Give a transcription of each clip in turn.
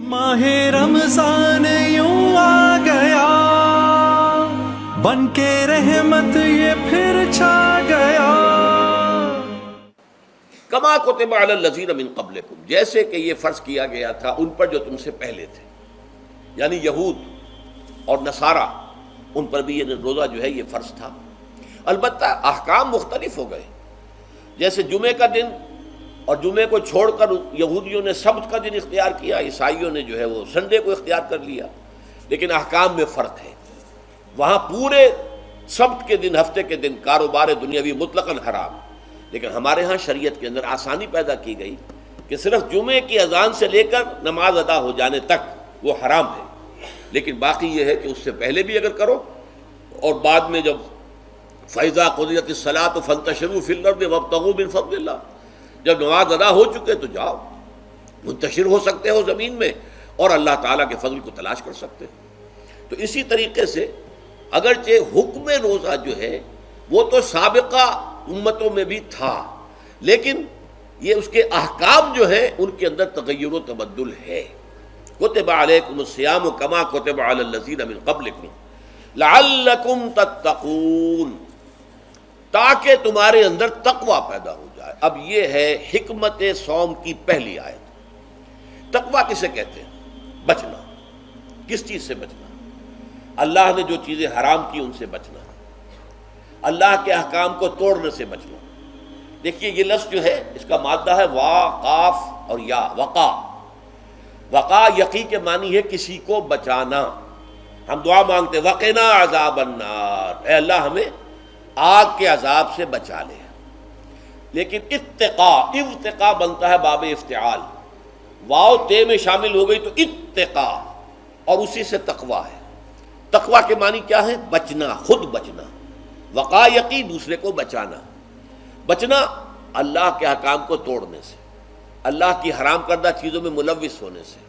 ماہ رمضان یوں آ گیا بن کے رحمت یہ پھر چھا گیا. کما کتب علی الذین من قبلکم، جیسے کہ یہ فرض کیا گیا تھا ان پر جو تم سے پہلے تھے، یعنی یہود اور نصارہ، ان پر بھی یہ روزہ جو ہے یہ فرض تھا. البتہ احکام مختلف ہو گئے. جیسے جمعے کا دن اور جمعے کو چھوڑ کر یہودیوں نے سبت کا دن اختیار کیا، عیسائیوں نے جو ہے وہ سنڈے کو اختیار کر لیا، لیکن احکام میں فرق ہے. وہاں پورے سبت کے دن، ہفتے کے دن کاروبار دنیاوی مطلقاً حرام، لیکن ہمارے ہاں شریعت کے اندر آسانی پیدا کی گئی کہ صرف جمعے کی اذان سے لے کر نماز ادا ہو جانے تک وہ حرام ہے، لیکن باقی یہ ہے کہ اس سے پہلے بھی اگر کرو اور بعد میں جب فَإِذَا قُضِيَتِ الصَّلَاةُ فَانتَشِرُوا فِي الْأَرْضِ وَابْتَغُوا مِن فَضْلِ اللَّهِ، جب نماز ادا ہو چکے تو جاؤ، منتشر ہو سکتے ہو زمین میں اور اللہ تعالیٰ کے فضل کو تلاش کر سکتے ہو. تو اسی طریقے سے اگرچہ حکم روزہ جو ہے وہ تو سابقہ امتوں میں بھی تھا، لیکن یہ اس کے احکام جو ہیں ان کے اندر تغیر و تبدل ہے. کتب علیکم الصیام کما کتب علی الذین من قبلکم لعلکم تتقون، تاکہ تمہارے اندر تقوی پیدا ہو جائے. اب یہ ہے حکمت صوم کی پہلی آیت. تقوی کسے کہتے ہیں؟ بچنا. کس چیز سے بچنا؟ اللہ نے جو چیزیں حرام کی ان سے بچنا، اللہ کے احکام کو توڑنے سے بچنا. دیکھیے یہ لفظ جو ہے اس کا مادہ ہے وا، قاف اور یا، وقا. وقا یقی کے معنی ہے کسی کو بچانا. ہم دعا مانگتے وقنا عذاب النار، اے اللہ ہمیں آگ کے عذاب سے بچا لے. لیکن اتقا بنتا ہے باب افتعال، واو تے میں شامل ہو گئی تو اتقا، اور اسی سے تقوی ہے. تقوی کے معنی کیا ہے؟ بچنا، خود بچنا. وقا یقی دوسرے کو بچانا. بچنا اللہ کے احکام کو توڑنے سے، اللہ کی حرام کردہ چیزوں میں ملوث ہونے سے،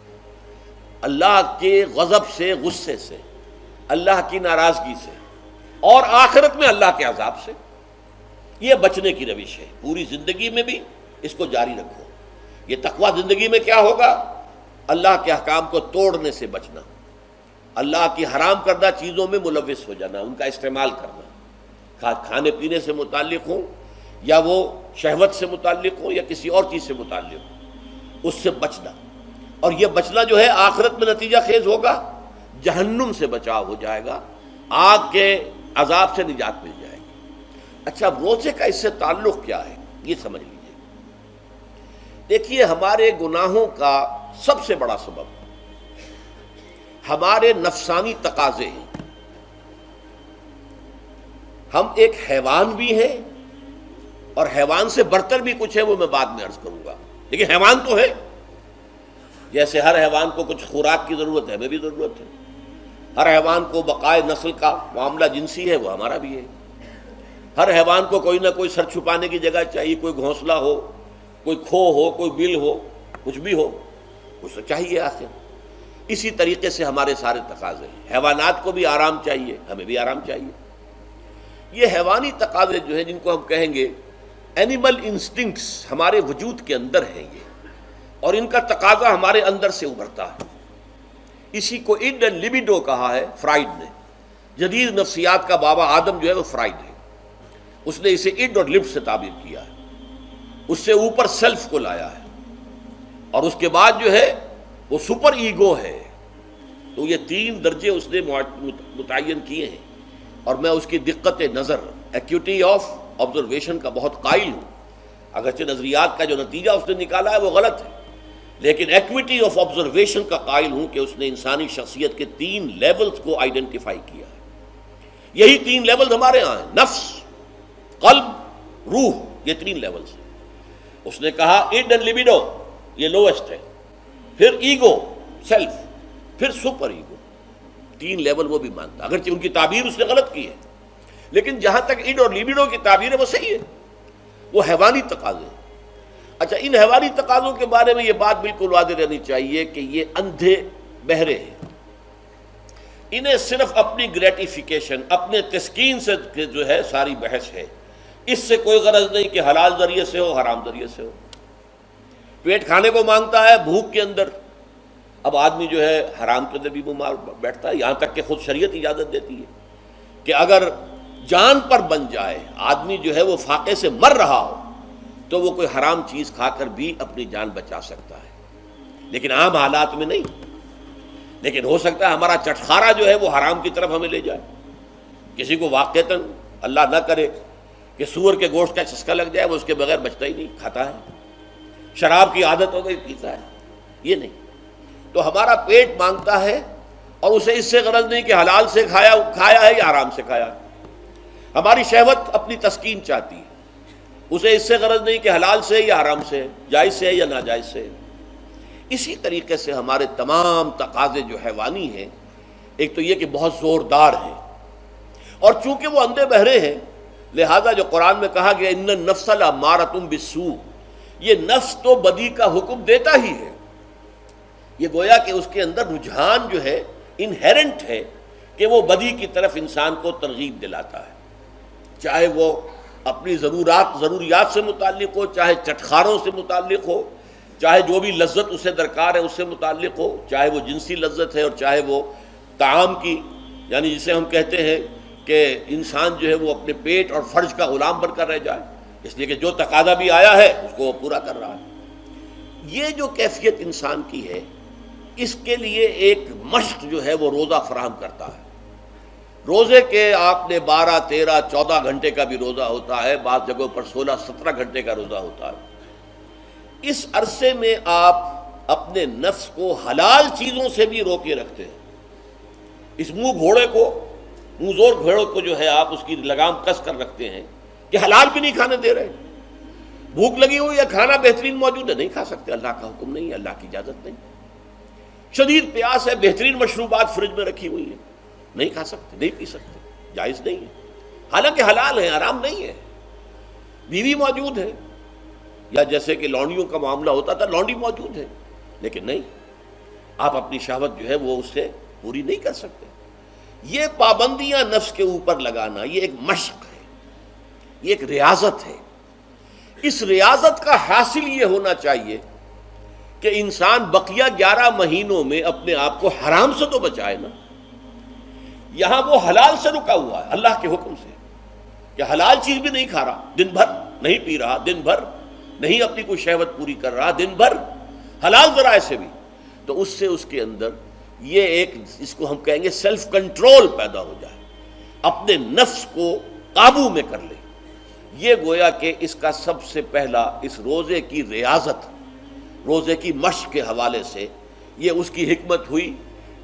اللہ کے غضب سے، غصے سے، اللہ کی ناراضگی سے، اور آخرت میں اللہ کے عذاب سے. یہ بچنے کی روش ہے. پوری زندگی میں بھی اس کو جاری رکھو. یہ تقوی زندگی میں کیا ہوگا؟ اللہ کے احکام کو توڑنے سے بچنا، اللہ کی حرام کردہ چیزوں میں ملوث ہو جانا، ان کا استعمال کرنا، کھانے پینے سے متعلق ہوں یا وہ شہوت سے متعلق ہو یا کسی اور چیز سے متعلق ہو، اس سے بچنا. اور یہ بچنا جو ہے آخرت میں نتیجہ خیز ہوگا، جہنم سے بچاؤ ہو جائے گا، آگ کے عذاب سے نجات مل جائے گی. اچھا روزے کا اس سے تعلق کیا ہے یہ سمجھ لیجیے. دیکھیے ہمارے گناہوں کا سب سے بڑا سبب ہمارے نفسانی تقاضے ہیں. ہم ایک حیوان بھی ہیں اور حیوان سے برتر بھی کچھ ہے، وہ میں بعد میں عرض کروں گا، لیکن حیوان تو ہے. جیسے ہر حیوان کو کچھ خوراک کی ضرورت ہے، ہمیں بھی ضرورت ہے. ہر حیوان کو بقائے نسل کا معاملہ جنسی ہے، وہ ہمارا بھی ہے. ہر حیوان کو کوئی نہ کوئی سر چھپانے کی جگہ چاہیے، کوئی گھونسلہ ہو، کوئی کھو ہو، کوئی بل ہو، کچھ بھی ہو، کچھ تو چاہیے آخر. اسی طریقے سے ہمارے سارے تقاضے ہیں. حیوانات کو بھی آرام چاہیے، ہمیں بھی آرام چاہیے. یہ حیوانی تقاضے جو ہیں جن کو ہم کہیں گے اینیمل انسٹنکٹس، ہمارے وجود کے اندر ہیں یہ، اور ان کا تقاضا ہمارے اندر سے ابھرتا ہے. اسی کو اڈ اینڈ لیبیڈو کہا ہے فرائڈ نے. جدید نفسیات کا بابا آدم جو ہے وہ فرائڈ ہے. اس نے اسے اڈ اور لب سے تعبیر کیا ہے، اس سے اوپر سیلف کو لایا ہے، اور اس کے بعد جو ہے وہ سپر ایگو ہے. تو یہ تین درجے اس نے متعین کیے ہیں، اور میں اس کی دقت نظر، ایکیوٹی آف آبزرویشن کا بہت قائل ہوں. اگرچہ نظریات کا جو نتیجہ اس نے نکالا ہے وہ غلط ہے، لیکن ایکویٹی آف آبزرویشن کا قائل ہوں کہ اس نے انسانی شخصیت کے 3 لیولز کو آئیڈینٹیفائی کیا ہے. یہی 3 لیولز ہمارے ہاں ہیں، نفس، قلب، روح، یہ 3 لیولز ہیں. اس نے کہا اڈ اینڈ لیبیڈو یہ لوسٹ ہے، پھر ایگو، سیلف، پھر سپر ایگو. 3 لیول وہ بھی مانتا، اگرچہ ان کی تعبیر اس نے غلط کی ہے، لیکن جہاں تک اڈ اور لیبیڈو کی تعبیر ہے وہ صحیح ہے. وہ حیوانی تقاضے ہیں. اچھا ان حیوانی تقاضوں کے بارے میں یہ بات بالکل واضح رہنی چاہیے کہ یہ اندھے بہرے ہیں. انہیں صرف اپنی گریٹیفیکیشن، اپنے تسکین سے جو ہے ساری بحث ہے. اس سے کوئی غرض نہیں کہ حلال ذریعے سے ہو، حرام ذریعے سے ہو. پیٹ کھانے کو مانگتا ہے بھوک کے اندر، اب آدمی جو ہے حرام کے اندر بھی بیمار بیٹھتا ہے، یہاں تک کہ خود شریعت اجازت دیتی ہے کہ اگر جان پر بن جائے آدمی جو ہے وہ فاقے سے مر رہا ہو تو وہ کوئی حرام چیز کھا کر بھی اپنی جان بچا سکتا ہے، لیکن عام حالات میں نہیں۔ لیکن ہو سکتا ہے ہمارا چٹخارا جو ہے وہ حرام کی طرف ہمیں لے جائے، کسی کو واقعتاً اللہ نہ کرے کہ سور کے گوشت کا چسکا لگ جائے، وہ اس کے بغیر بچتا ہی نہیں، کھاتا ہے، شراب کی عادت ہو گئی پیتا ہے، یہ نہیں۔ تو ہمارا پیٹ مانگتا ہے اور اسے اس سے غرض نہیں کہ حلال سے کھایا ہے یا حرام سے کھایا ہے۔ ہماری شہوت اپنی تسکین چاہتی ہے، اسے اس سے غرض نہیں کہ حلال سے یا حرام سے، جائز سے یا ناجائز سے۔ اسی طریقے سے ہمارے تمام تقاضے جو حیوانی ہیں، ایک تو یہ کہ بہت زوردار ہیں، اور چونکہ وہ اندھے بہرے ہیں لہذا جو قرآن میں کہا گیا ان النفس لامارۃ بالسوء، یہ نفس تو بدی کا حکم دیتا ہی ہے، یہ گویا کہ اس کے اندر رجحان جو ہے انہیرنٹ ہے کہ وہ بدی کی طرف انسان کو ترغیب دلاتا ہے، چاہے وہ اپنی ضروریات سے متعلق ہو، چاہے چٹخاروں سے متعلق ہو، چاہے جو بھی لذت اسے درکار ہے اس سے متعلق ہو، چاہے وہ جنسی لذت ہے اور چاہے وہ طعام کی، یعنی جسے ہم کہتے ہیں کہ انسان جو ہے وہ اپنے پیٹ اور فرج کا غلام بن کر رہ جائے، اس لیے کہ جو تقاضا بھی آیا ہے اس کو وہ پورا کر رہا ہے۔ یہ جو کیفیت انسان کی ہے، اس کے لیے ایک مشق جو ہے وہ روزہ فراہم کرتا ہے۔ روزے کے آپ نے 12، 13، 14 گھنٹے کا بھی روزہ ہوتا ہے، بعض جگہوں پر 16، 17 گھنٹے کا روزہ ہوتا ہے۔ اس عرصے میں آپ اپنے نفس کو حلال چیزوں سے بھی روکے رکھتے ہیں۔ اس منہ زور گھوڑے کو جو ہے آپ اس کی لگام کس کر رکھتے ہیں کہ حلال بھی نہیں کھانے دے رہے، بھوک لگی ہوئی یا کھانا بہترین موجود ہے، نہیں کھا سکتے، اللہ کا حکم نہیں ہے، اللہ کی اجازت نہیں۔ شدید پیاس ہے، بہترین مشروبات فریج میں رکھی ہوئی ہے، نہیں کھا سکتے، نہیں پی سکتے، جائز نہیں ہے، حالانکہ حلال ہے، حرام نہیں ہے۔ بیوی موجود ہے، یا جیسے کہ لونڈیوں کا معاملہ ہوتا تھا، لونڈی موجود ہے، لیکن نہیں، آپ اپنی شہوت جو ہے وہ اس سے پوری نہیں کر سکتے۔ یہ پابندیاں نفس کے اوپر لگانا، یہ ایک مشق ہے، یہ ایک ریاضت ہے۔ اس ریاضت کا حاصل یہ ہونا چاہیے کہ انسان بقیہ 11 مہینوں میں اپنے آپ کو حرام سے تو بچائے نا۔ یہاں وہ حلال سے رکا ہوا ہے اللہ کے حکم سے، کہ حلال چیز بھی نہیں کھا رہا، دن بھر نہیں پی رہا، دن بھر نہیں اپنی کوئی شہوت پوری کر رہا، دن بھر حلال ذرائع سے بھی، تو اس سے اس کے اندر یہ ایک، اس کو ہم کہیں گے سیلف کنٹرول پیدا ہو جائے، اپنے نفس کو قابو میں کر لے۔ یہ گویا کہ اس کا سب سے پہلا، اس روزے کی ریاضت، روزے کی مشق کے حوالے سے یہ اس کی حکمت ہوئی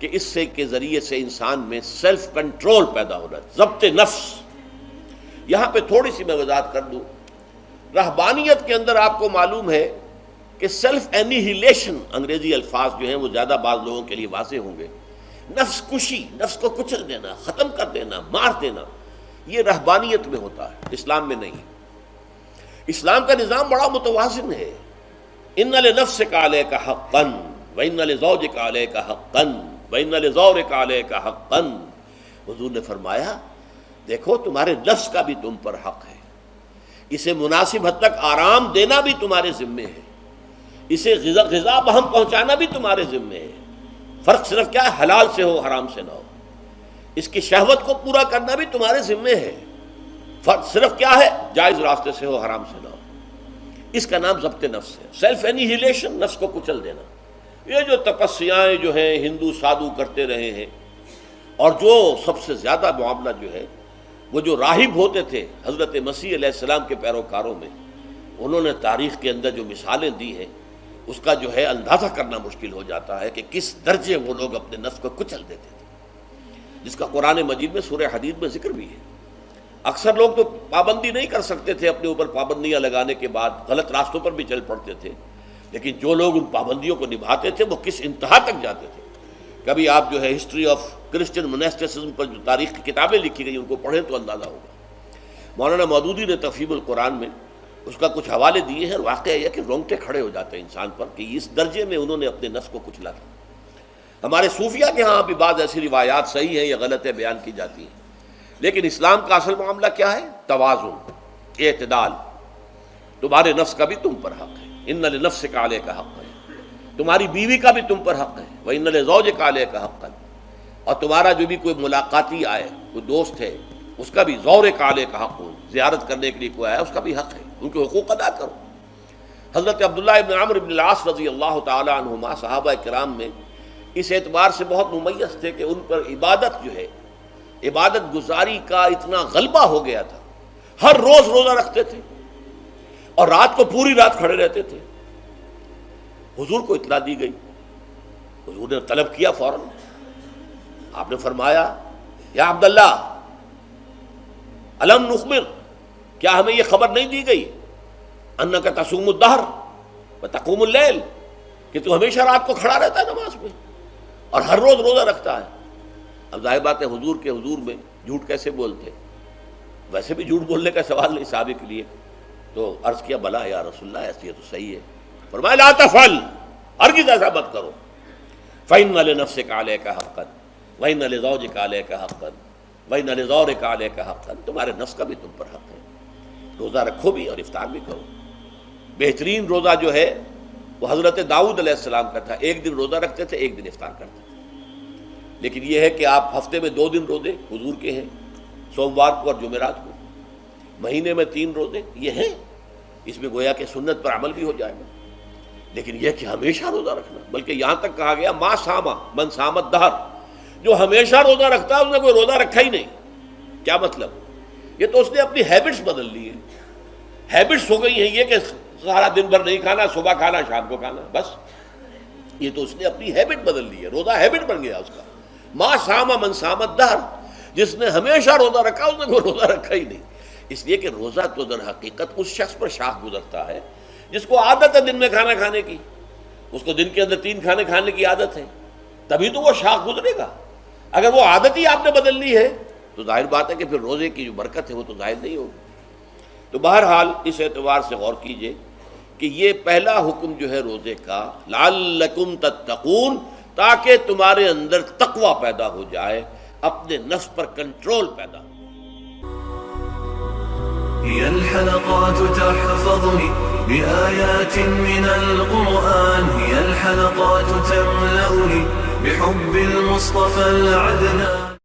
کہ اس سے کے ذریعے سے انسان میں سیلف کنٹرول پیدا ہو رہا ہے، ضبط نفس۔ یہاں پہ تھوڑی سی میں وضاحت کر دوں، رہبانیت کے اندر آپ کو معلوم ہے کہ سیلف اینیہیلیشن، انگریزی الفاظ جو ہیں وہ زیادہ بعض لوگوں کے لیے واضح ہوں گے، نفس کشی، نفس کو کچل دینا، ختم کر دینا، مار دینا، یہ رہبانیت میں ہوتا ہے، اسلام میں نہیں۔ اسلام کا نظام بڑا متوازن ہے۔ ان لنفسک علیک حقا وان لزوجک علیک حقا وان لزورک علیک حقا۔ حضور نے فرمایا دیکھو تمہارے نفس کا بھی تم پر حق ہے، اسے مناسب حد تک آرام دینا بھی تمہارے ذمے ہے، اسے غذا بہم پہنچانا بھی تمہارے ذمے ہے۔ فرق صرف کیا ہے، حلال سے ہو حرام سے نہ ہو۔ اس کی شہوت کو پورا کرنا بھی تمہارے ذمے ہے، فرق صرف کیا ہے، جائز راستے سے ہو حرام سے نہ ہو۔ اس کا نام ضبط نفس ہے، سیلف اینیہیلیشن، نفس کو کچل دینا۔ یہ جو تپسیاں جو ہیں ہندو سادھو کرتے رہے ہیں، اور جو سب سے زیادہ معاملہ جو ہے وہ جو راہب ہوتے تھے حضرت مسیح علیہ السلام کے پیروکاروں میں، انہوں نے تاریخ کے اندر جو مثالیں دی ہیں اس کا جو ہے اندازہ کرنا مشکل ہو جاتا ہے کہ کس درجے وہ لوگ اپنے نفس کو کچل دیتے تھے، جس کا قرآن مجید میں سورہ حدید میں ذکر بھی ہے۔ اکثر لوگ تو پابندی نہیں کر سکتے تھے، اپنے اوپر پابندیاں لگانے کے بعد غلط راستوں پر بھی چل پڑتے تھے، لیکن جو لوگ ان پابندیوں کو نبھاتے تھے وہ کس انتہا تک جاتے تھے۔ کبھی آپ جو ہے ہسٹری آف کرسچن مناسٹسزم پر جو تاریخ کی کتابیں لکھی گئی ان کو پڑھیں تو اندازہ ہوگا۔ مولانا مودودی نے تفہیم القرآن میں اس کا کچھ حوالے دیے ہیں، اور واقعہ یہ کہ رونگٹے کھڑے ہو جاتے ہیں انسان پر کہ اس درجے میں انہوں نے اپنے نفس کو کچلا تھا۔ ہمارے صوفیہ کے ہاں بھی بعض ایسی روایات صحیح ہیں یا غلط بیان کی جاتی ہیں، لیکن اسلام کا اصل معاملہ کیا ہے، توازن، اعتدال۔ تمہارے نفس کا بھی تم پر حق ہے، ان لنفسک علیک حق ہے۔ تمہاری بیوی کا بھی تم پر حق ہے، وَإِنَّ لِزَوْجِكَ عَلَيْكَ حَقًّا، اور تمہارا جو بھی کوئی ملاقاتی آئے، کوئی دوست ہے، اس کا بھی زورِكَ عَلَيْكَ حق، زیارت کرنے کے لیے کوئی آیا اس کا بھی حق ہے، ان کے حقوق ادا کرو۔ حضرت عبداللہ ابن عمرو بن العاص رضی اللہ تعالی عنہما صحابہ کرام میں اس اعتبار سے بہت ممیز تھے کہ ان پر عبادت جو ہے، عبادت گزاری کا اتنا غلبہ ہو گیا تھا، ہر روز روزہ رکھتے تھے اور رات کو پوری رات کھڑے رہتے تھے۔ حضور کو اطلاع دی گئی، حضور نے طلب کیا فوراً، آپ نے فرمایا یا عبداللہ الم نخبر، کیا ہمیں یہ خبر نہیں دی گئی انک تصوم الدہر وتقوم اللیل، کہ تو ہمیشہ رات کو کھڑا رہتا ہے نماز میں اور ہر روز روزہ رکھتا ہے۔ اب ظاہر بات ہے حضور کے حضور میں جھوٹ کیسے بولتے، ویسے بھی جھوٹ بولنے کا سوال نہیں صحابہ کے لیے، تو عرض کیا بلا یا رسول اللہ ایسے تو صحیح ہے، فرمایا لا تفعل، ہرگز ایسا مت کرو، فإن لنفسك عليك حقا وإن لزوجك عليك حقا وإن لزورك عليك حقا، تمہارے نفس کا بھی تم پر حق ہے، روزہ رکھو بھی اور افطار بھی کرو۔ بہترین روزہ جو ہے وہ حضرت داؤد علیہ السلام کا تھا، ایک دن روزہ رکھتے تھے، ایک دن افطار کرتے تھے، لیکن یہ ہے کہ آپ ہفتے میں 2 دن روزے حضور کے ہیں، سوموار کو اور جمعرات کو، مہینے میں 3 روزے یہ ہیں، اس میں گویا کہ سنت پر عمل بھی ہو جائے گا، لیکن یہ کہ ہمیشہ روزہ رکھنا، بلکہ یہاں تک کہا گیا ما صام من صام الدہر، جو ہمیشہ روزہ رکھتا ہے اس نے کوئی روزہ رکھا ہی نہیں۔ کیا مطلب؟ یہ تو اس نے اپنی ہیبٹس بدل لی ہیں، ہیبٹس ہو گئی ہیں یہ کہ سارا دن بھر نہیں کھانا، صبح کھانا شام کو کھانا، بس یہ تو اس نے اپنی ہیبٹ بدل لی ہے، روزہ ہیبٹ بن گیا اس کا۔ ما صام من صام الدہر، جس نے ہمیشہ روزہ رکھا اس نے کوئی روزہ رکھا ہی نہیں، اس لیے کہ روزہ تو در حقیقت اس شخص پر شاخ گزرتا ہے جس کو عادت ہے دن میں کھانا کھانے کی، اس کو دن کے اندر 3 کھانے کھانے کی عادت ہے، تبھی تو وہ شاخ گزرے گا۔ اگر وہ عادت ہی آپ نے بدل لی ہے تو ظاہر بات ہے کہ پھر روزے کی جو برکت ہے وہ تو ظاہر نہیں ہوگی۔ تو بہرحال اس اعتبار سے غور کیجئے کہ یہ پہلا حکم جو ہے روزے کا، لعلکم تتقون، تاکہ تمہارے اندر تقوی پیدا ہو جائے، اپنے نفس پر کنٹرول پیدا ہو۔ هي الحلقات تحفظني بآيات من القرآن، هي الحلقات تملأني بحب المصطفى العدنان.